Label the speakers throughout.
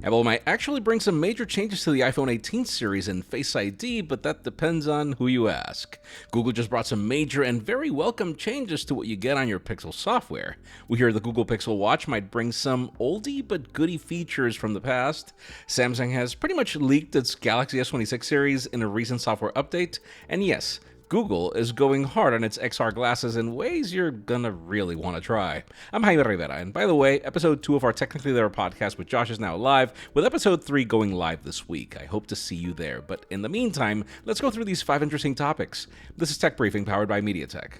Speaker 1: Apple might actually bring some major changes to the iPhone 18 series in Face ID, but that depends on who you ask. Google just brought some major and very welcome changes to what you get on your Pixel software. We hear the Google Pixel Watch might bring some oldie but goodie features from the past. Samsung has pretty much leaked its Galaxy S26 series in a recent software update, and yes, Google is going hard on its XR glasses in ways you're gonna really want to try. I'm Jaime Rivera, and by the way, episode 2 of our Technically There podcast with Josh is now live, with episode 3 going live this week. I hope to see you there, but in the meantime, let's go through these 5 interesting topics. This is Tech Briefing, powered by MediaTek.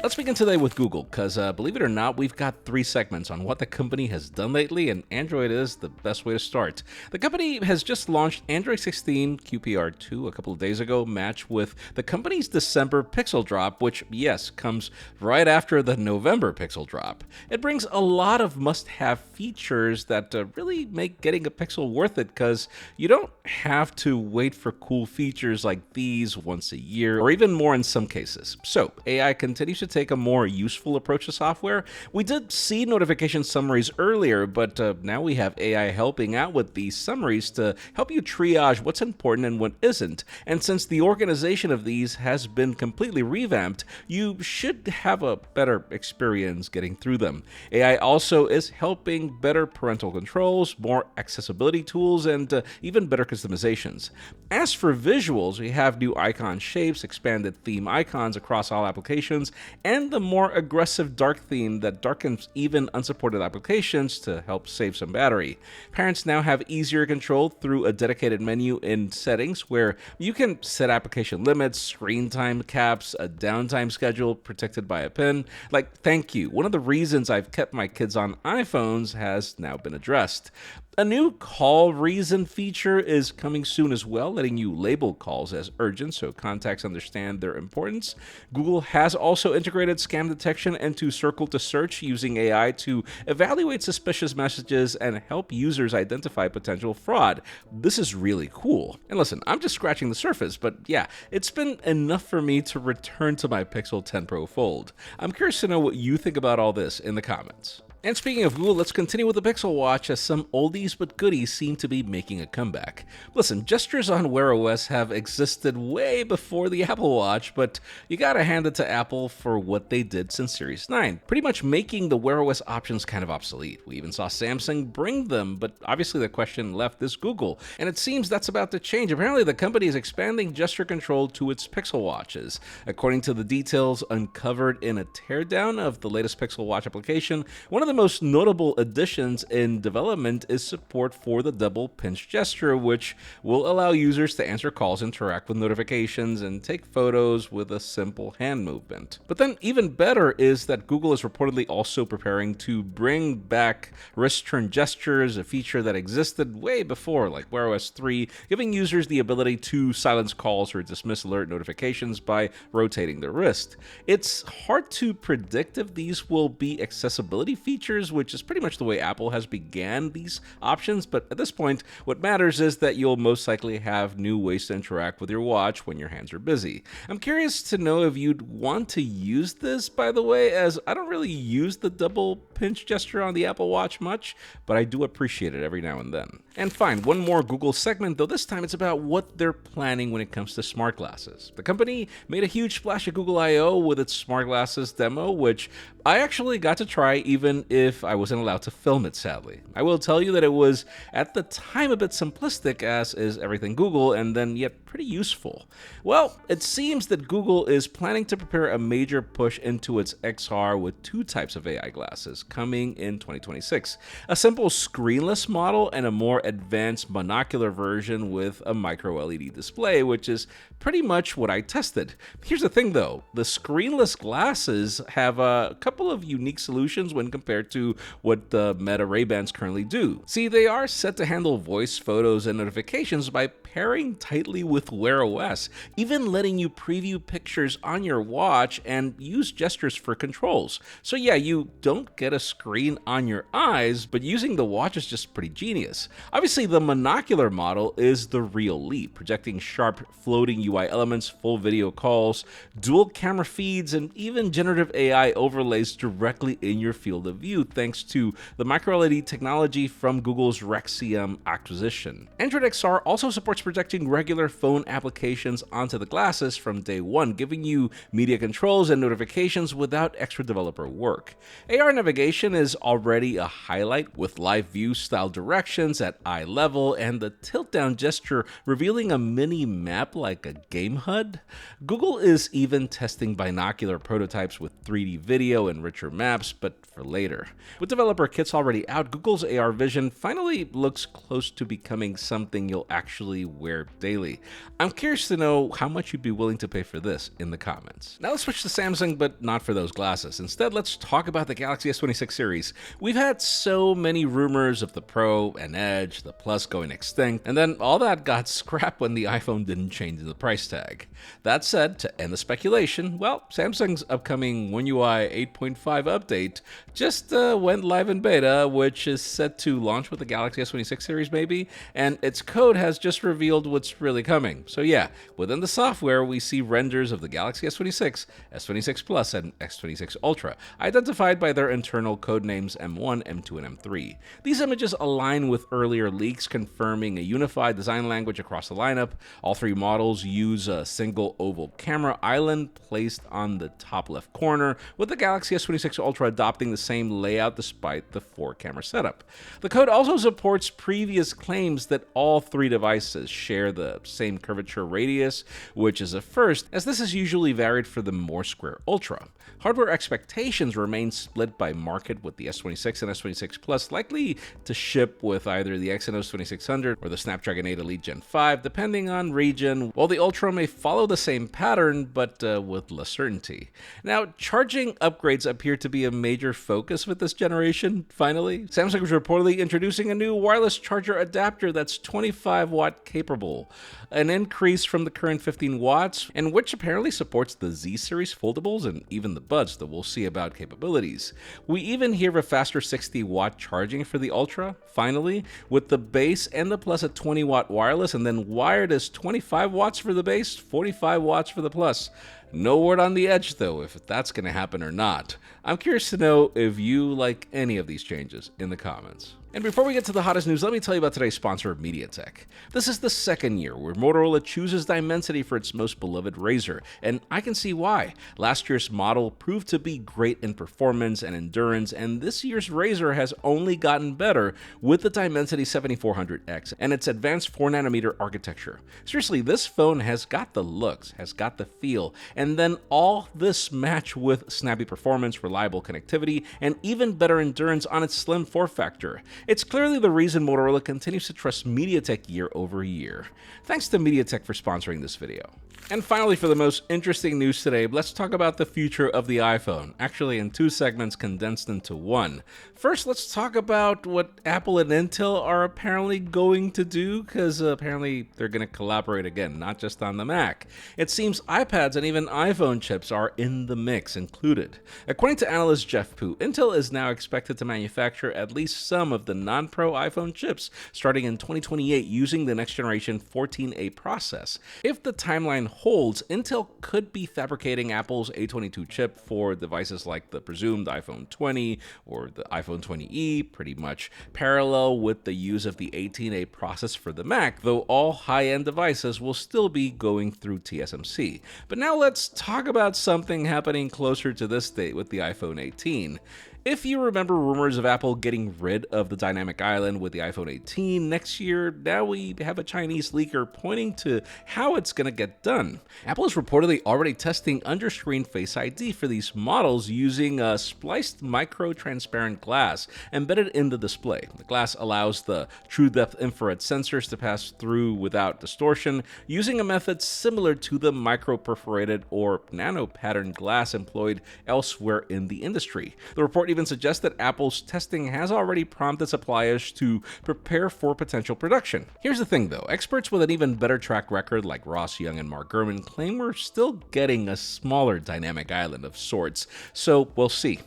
Speaker 1: Let's begin today with Google, because believe it or not, we've got 3 segments on what the company has done lately, and Android is the best way to start. The company has just launched Android 16 QPR2 a couple of days ago, matched with the company's December Pixel drop, which, yes, comes right after the November Pixel drop. It brings a lot of must-have features that really make getting a Pixel worth it, because you don't have to wait for cool features like these once a year, or even more in some cases. So, AI continues to take a more useful approach to software. We did see notification summaries earlier, but now we have AI helping out with these summaries to help you triage what's important and what isn't. And since the organization of these has been completely revamped, you should have a better experience getting through them. AI also is helping better parental controls, more accessibility tools, and even better customizations. As for visuals, we have new icon shapes, expanded theme icons across all applications, and the more aggressive dark theme that darkens even unsupported applications to help save some battery. Parents now have easier control through a dedicated menu in settings where you can set application limits, screen time caps, a downtime schedule protected by a pin. Like, thank you. One of the reasons I've kept my kids on iPhones has now been addressed. A new call reason feature is coming soon as well, letting you label calls as urgent so contacts understand their importance. Google has also integrated scam detection into Circle to Search using AI to evaluate suspicious messages and help users identify potential fraud. This is really cool. And listen, I'm just scratching the surface, but yeah, it's been enough for me to return to my Pixel 10 Pro Fold. I'm curious to know what you think about all this in the comments. And speaking of Google, let's continue with the Pixel Watch, as some oldies but goodies seem to be making a comeback. Listen, gestures on Wear OS have existed way before the Apple Watch, but you gotta hand it to Apple for what they did since Series 9, pretty much making the Wear OS options kind of obsolete. We even saw Samsung bring them, but obviously the question left is Google, and it seems that's about to change. Apparently the company is expanding gesture control to its Pixel Watches. According to the details uncovered in a teardown of the latest Pixel Watch application, one of the most notable additions in development is support for the double pinch gesture, which will allow users to answer calls, interact with notifications, and take photos with a simple hand movement. But then even better is that Google is reportedly also preparing to bring back wrist turn gestures, a feature that existed way before, like Wear OS 3, giving users the ability to silence calls or dismiss alert notifications by rotating the wrist. It's hard to predict if these will be accessibility features, which is pretty much the way Apple has began these options, but at this point, what matters is that you'll most likely have new ways to interact with your watch when your hands are busy. I'm curious to know if you'd want to use this, by the way, as I don't really use the double pinch gesture on the Apple Watch much, but I do appreciate it every now and then. And fine, one more Google segment, though this time it's about what they're planning when it comes to smart glasses. The company made a huge splash at Google I/O with its smart glasses demo, which I actually got to try even if I wasn't allowed to film it, sadly. I will tell you that it was, at the time, a bit simplistic, as is everything Google, and then yet pretty useful. Well, it seems that Google is planning to prepare a major push into its XR with 2 types of AI glasses coming in 2026. A simple screenless model and a more advanced monocular version with a micro LED display, which is pretty much what I tested. Here's the thing though, the screenless glasses have a couple of unique solutions when compared to what the Meta Ray-Bans currently do. See, they are set to handle voice, photos, and notifications by pairing tightly with with Wear OS, even letting you preview pictures on your watch and use gestures for controls. So yeah, you don't get a screen on your eyes, but using the watch is just pretty genius. Obviously, the monocular model is the real leap, projecting sharp floating UI elements, full video calls, dual camera feeds, and even generative AI overlays directly in your field of view thanks to the microLED technology from Google's Rexium acquisition. Android XR also supports projecting regular phone applications onto the glasses from day one, giving you media controls and notifications without extra developer work. AR navigation is already a highlight with live view style directions at eye level and the tilt down gesture revealing a mini map like a game HUD. Google is even testing binocular prototypes with 3D video and richer maps, but for later. With developer kits already out, Google's AR vision finally looks close to becoming something you'll actually wear daily. I'm curious to know how much you'd be willing to pay for this in the comments. Now let's switch to Samsung, but not for those glasses. Instead, let's talk about the Galaxy S26 series. We've had so many rumors of the Pro and Edge, the Plus going extinct, and then all that got scrapped when the iPhone didn't change the price tag. That said, to end the speculation, well, Samsung's upcoming One UI 8.5 update just went live in beta, which is set to launch with the Galaxy S26 series maybe, and its code has just revealed what's really coming. So yeah, within the software, we see renders of the Galaxy S26, S26 Plus, and S26 Ultra, identified by their internal code names M1, M2, and M3. These images align with earlier leaks, confirming a unified design language across the lineup. All three models use a single oval camera island placed on the top left corner, with the Galaxy S26 Ultra adopting the same layout despite the 4-camera setup. The code also supports previous claims that all three devices share the same curvature radius, which is a first, as this is usually varied for the more square Ultra. Hardware expectations remain split by market, with the S26 and S26 Plus likely to ship with either the Exynos 2600 or the Snapdragon 8 Elite Gen 5, depending on region, while the Ultra may follow the same pattern, but with less certainty. Now, charging upgrades appear to be a major focus with this generation, finally. Samsung is reportedly introducing a new wireless charger adapter that's 25 watt capable, an increase from the current 15 watts, and which apparently supports the Z series foldables and even the Buds that we'll see about capabilities. We even hear of a faster 60 watt charging for the Ultra, finally, with the base and the Plus at 20 watt wireless, and then wired as 25 watts for the base, 45 watts for the Plus. No word on the Edge, though, if that's going to happen or not. I'm curious to know if you like any of these changes in the comments. And before we get to the hottest news, let me tell you about today's sponsor, MediaTek. This is the second year where Motorola chooses Dimensity for its most beloved Razr, and I can see why. Last year's model proved to be great in performance and endurance, and this year's Razr has only gotten better with the Dimensity 7400X and its advanced 4nm architecture. Seriously, this phone has got the looks, has got the feel, and then all this matched with snappy performance, reliable connectivity, and even better endurance on its slim form factor. It's clearly the reason Motorola continues to trust MediaTek year over year. Thanks to MediaTek for sponsoring this video. And finally, for the most interesting news today, let's talk about the future of the iPhone, actually in two segments condensed into one. First, let's talk about what Apple and Intel are apparently going to do, because apparently they're going to collaborate again, not just on the Mac. It seems iPads and even iPhone chips are in the mix included. According to analyst Jeff Pu, Intel is now expected to manufacture at least some of the non-Pro iPhone chips starting in 2028 using the next generation 14A process. If the timeline holds, Intel could be fabricating Apple's A22 chip for devices like the presumed iPhone 20 or the iPhone 20e, pretty much parallel with the use of the 18A process for the Mac, though all high-end devices will still be going through TSMC. But now let's talk about something happening closer to this date with the iPhone 18. If you remember rumors of Apple getting rid of the dynamic island with the iPhone 18 next year, now we have a Chinese leaker pointing to how it's going to get done. Apple is reportedly already testing under-screen Face ID for these models using a spliced micro-transparent glass embedded in the display. The glass allows the true-depth infrared sensors to pass through without distortion, using a method similar to the micro-perforated or nano-patterned glass employed elsewhere in the industry. The report even even suggests that Apple's testing has already prompted suppliers to prepare for potential production. Here's the thing though, experts with an even better track record like Ross Young and Mark Gurman claim we're still getting a smaller dynamic island of sorts, so we'll see.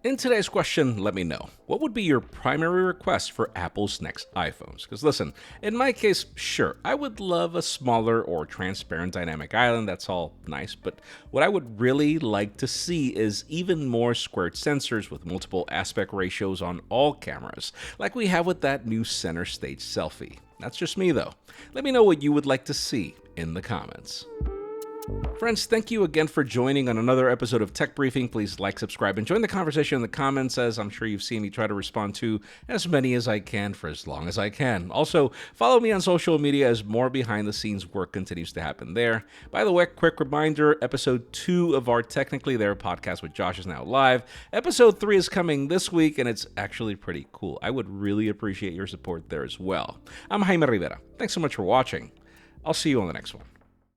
Speaker 1: In today's question, let me know, what would be your primary request for Apple's next iPhones? Because listen, in my case, sure, I would love a smaller or transparent dynamic island, that's all nice, but what I would really like to see is even more squared sensors with multiple aspect ratios on all cameras, like we have with that new center stage selfie. That's just me though. Let me know what you would like to see in the comments. Friends, thank you again for joining on another episode of Tech Briefing. Please like, subscribe, and join the conversation in the comments, as I'm sure you've seen me try to respond to as many as I can for as long as I can. Also, follow me on social media as more behind-the-scenes work continues to happen there. By the way, quick reminder, episode 2 of our Technically There podcast with Josh is now live. Episode 3 is coming this week, and it's actually pretty cool. I would really appreciate your support there as well. I'm Jaime Rivera. Thanks so much for watching. I'll see you on the next one.